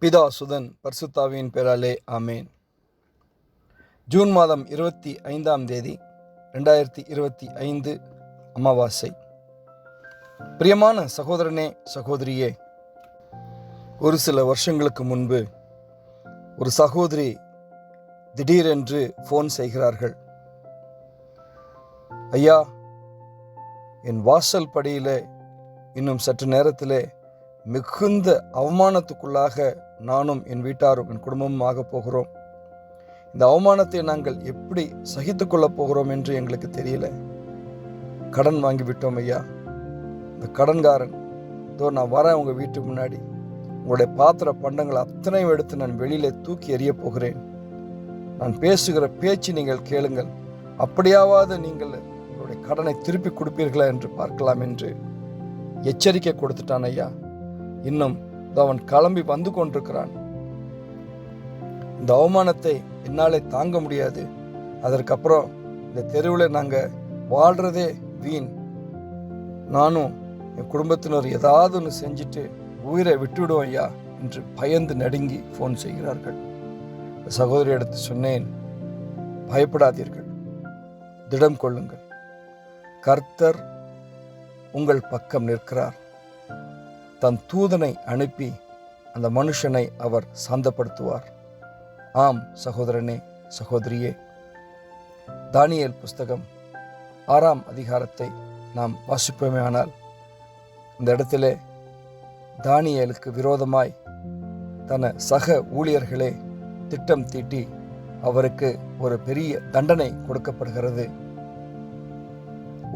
பிதா சுதன் பரிசுத்தாவியின் பெயராலே ஆமேன். ஜூன் மாதம் 25ஆம் தேதி 2025 அமாவாசை. பிரியமான சகோதரனே, சகோதரியே, ஒரு சில வருஷங்களுக்கு முன்பு ஒரு சகோதரி திடீரென்று ஃபோன் செய்கிறார்கள். ஐயா, என் வாசல் படியிலே இன்னும் சற்று நேரத்திலே மிகுந்த அவமானத்துக்குள்ளாக நானும் என் வீட்டாரும் என் குடும்பமும் ஆக போகிறோம். இந்த அவமானத்தை நாங்கள் எப்படி சகித்து கொள்ளப் போகிறோம் என்று எங்களுக்கு தெரியல. கடன் வாங்கிவிட்டோம் ஐயா. இந்த கடன்காரன் நான் வரேன் உங்கள் வீட்டுக்கு முன்னாடி, உங்களுடைய பாத்திர பண்டங்கள் அத்தனையும் எடுத்து நான் வெளியிலே தூக்கி எறிய போகிறேன். நான் பேசுகிற பேச்சு நீங்கள் கேளுங்கள், அப்படியாவது நீங்கள் உங்களுடைய கடனை திருப்பி கொடுப்பீர்களா என்று பார்க்கலாம் என்று எச்சரிக்கை கொடுத்துட்டான் ஐயா. இன்னும் அவன் கிளம்பி வந்து கொண்டிருக்கிறான். இந்த அவமானத்தை என்னாலே தாங்க முடியாது. அதற்கப்புறம் இந்த தெருவில் நாங்கள் வாழ்கிறதே வீண். நானும் என் குடும்பத்தினர் ஏதாவது ஒன்று செஞ்சுட்டு உயிரை விட்டுவிடுவோம் ஐயா என்று பயந்து நடுங்கி ஃபோன் செய்கிறார்கள். சகோதரி எடுத்து சொன்னேன், பயப்படாதீர்கள், திடம் கொள்ளுங்கள், கர்த்தர் உங்கள் பக்கம் நிற்கிறார். தன் தூதனை அனுப்பி அந்த மனுஷனை அவர் சாந்தப்படுத்துவார். ஆம் சகோதரனே, சகோதரியே, தானியேல் புஸ்தகம் 6ஆம் அதிகாரத்தை நாம் வாசிப்போமே ஆனால், இந்த இடத்திலே தானியேலுக்கு விரோதமாய் தன சக ஊழியர்களே திட்டம் தீட்டி அவருக்கு ஒரு பெரிய தண்டனை கொடுக்கப்படுகிறது.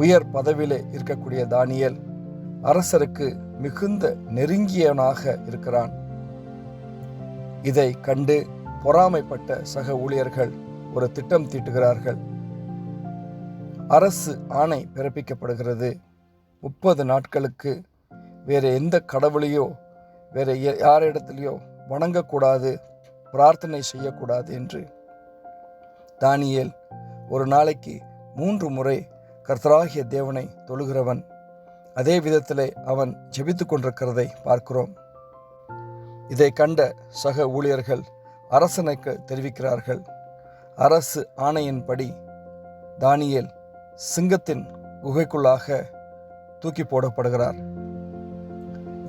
உயர் பதவியிலே இருக்கக்கூடிய தானியேல் அரசருக்கு மிகுந்த நெருங்கியவனாக இருக்கிறான். இதை கண்டு பொறாமைப்பட்ட சக ஊழியர்கள் ஒரு திட்டம் தீட்டுகிறார்கள். அரசு ஆணை பிறப்பிக்கப்படுகிறது. 30 நாட்களுக்கு வேற எந்த கடவுளையோ வேற யாரிடத்திலேயோ வணங்கக்கூடாது, பிரார்த்தனை செய்யக்கூடாது என்று. தானியேல் ஒரு நாளைக்கு 3 முறை கர்த்தராகிய தேவனை தொழுகிறவன். அதே விதத்திலே அவன் ஜெபித்து கொண்டிருக்கிறதை பார்க்கிறோம். இதை கண்ட சக ஊழியர்கள் அரசனுக்கு தெரிவிக்கிறார்கள். அரசு ஆணையின்படி தானியேல் சிங்கத்தின் குகைக்குள்ளாக தூக்கி போடப்படுகிறார்.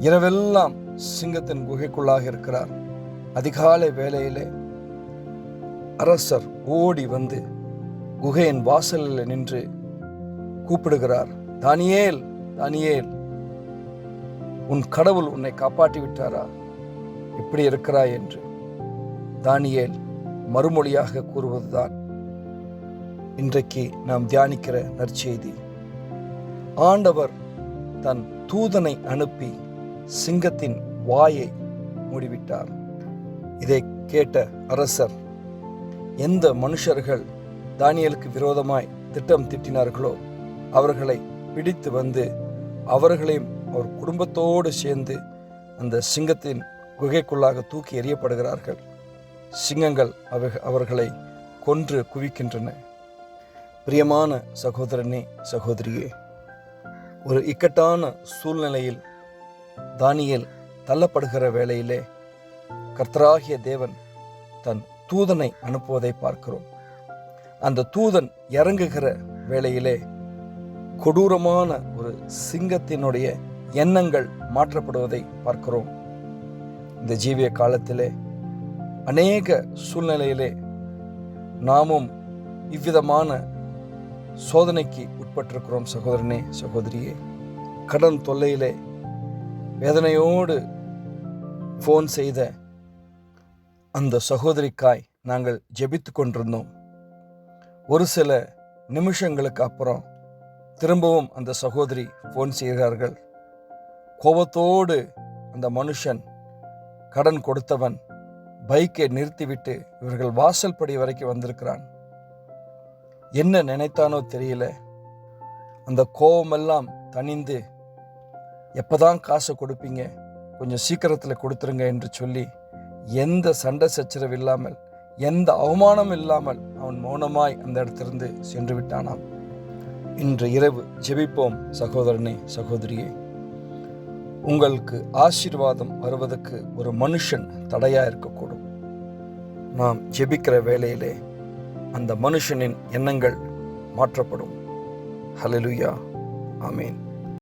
இரவெல்லாம் சிங்கத்தின் குகைக்குள்ளாக இருக்கிறார். அதிகாலை வேளையிலே அரசர் ஓடி வந்து குகையின் வாசலில் நின்று கூப்பிடுகிறார், தானியேல், தானியேல், உன் கடவுள் உன்னை காப்பாற்றி விட்டாரா? இப்படி இருக்கிறாய் என்று. தானியேல் மறுமொழியாக கூறுவதுதான் இன்றைக்கு நாம் தியானிக்கிற நற்செய்தி. ஆண்டவர் தன் தூதனை அனுப்பி சிங்கத்தின் வாயை மூடிவிட்டார். இதை கேட்ட அரசர் எந்த மனுஷர்கள் தானியேலுக்கு விரோதமாய் திட்டம் திட்டினார்களோ அவர்களை பிடித்து வந்து அவர்களையும் அவர் குடும்பத்தோடு சேர்ந்து அந்த சிங்கத்தின் குகைக்குள்ளாக தூக்கி எறியப்படுகிறார்கள். சிங்கங்கள் அவர்களை கொன்று குவிக்கின்றன. பிரியமான சகோதரனே, சகோதரியே, ஒரு இக்கட்டான சூழ்நிலையில் தானியேல் தள்ளப்படுகிற வேளையிலே கர்த்தராகிய தேவன் தன் தூதனை அனுப்புவதை பார்க்கிறோம். அந்த தூதன் இறங்குகிற வேளையிலே கொடூரமான ஒரு சிங்கத்தினுடைய எண்ணங்கள் மாற்றப்படுவதை பார்க்கிறோம். இந்த ஜீவிய காலத்திலே அநேக சூழ்நிலையிலே நாமும் இவ்விதமான சோதனைக்கு உட்பட்டிருக்கிறோம். சகோதரனே, சகோதரியே, கடன் தொல்லையிலே வேதனையோடு ஃபோன் செய்த அந்த சகோதரிக்காய் நாங்கள் ஜெபித்து கொண்டிருந்தோம். ஒரு சில நிமிஷங்களுக்கு அப்புறம் திரும்பவும் அந்த சகோதரி ஃபோன் செய்கிறார்கள். கோபத்தோடு அந்த மனுஷன், கடன் கொடுத்தவன், பைக்கை நிறுத்திவிட்டு இவர்கள் வாசல் படி வரைக்கும் வந்திருக்கிறான். என்ன நினைத்தானோ தெரியல. அந்த கோபமெல்லாம் தணிந்து, எப்போதான் காசை கொடுப்பீங்க, கொஞ்சம் சீக்கிரத்தில் கொடுத்துருங்க என்று சொல்லி எந்த சண்டை சச்சரவு இல்லாமல், எந்த அவமானம் இல்லாமல் அவன் மௌனமாய் அந்த இடத்திலிருந்து சென்று விட்டானாம். இன்று இரவு ஜெபிப்போம் சகோதரனே, சகோதரியே. உங்களுக்கு ஆசீர்வாதம் வருவதற்கு ஒரு மனுஷன் தடையா இருக்கக்கூடும். நாம் ஜெபிக்கிற வேளையிலே அந்த மனுஷனின் எண்ணங்கள் மாற்றப்படும். ஹல்லேலூயா. ஆமென்.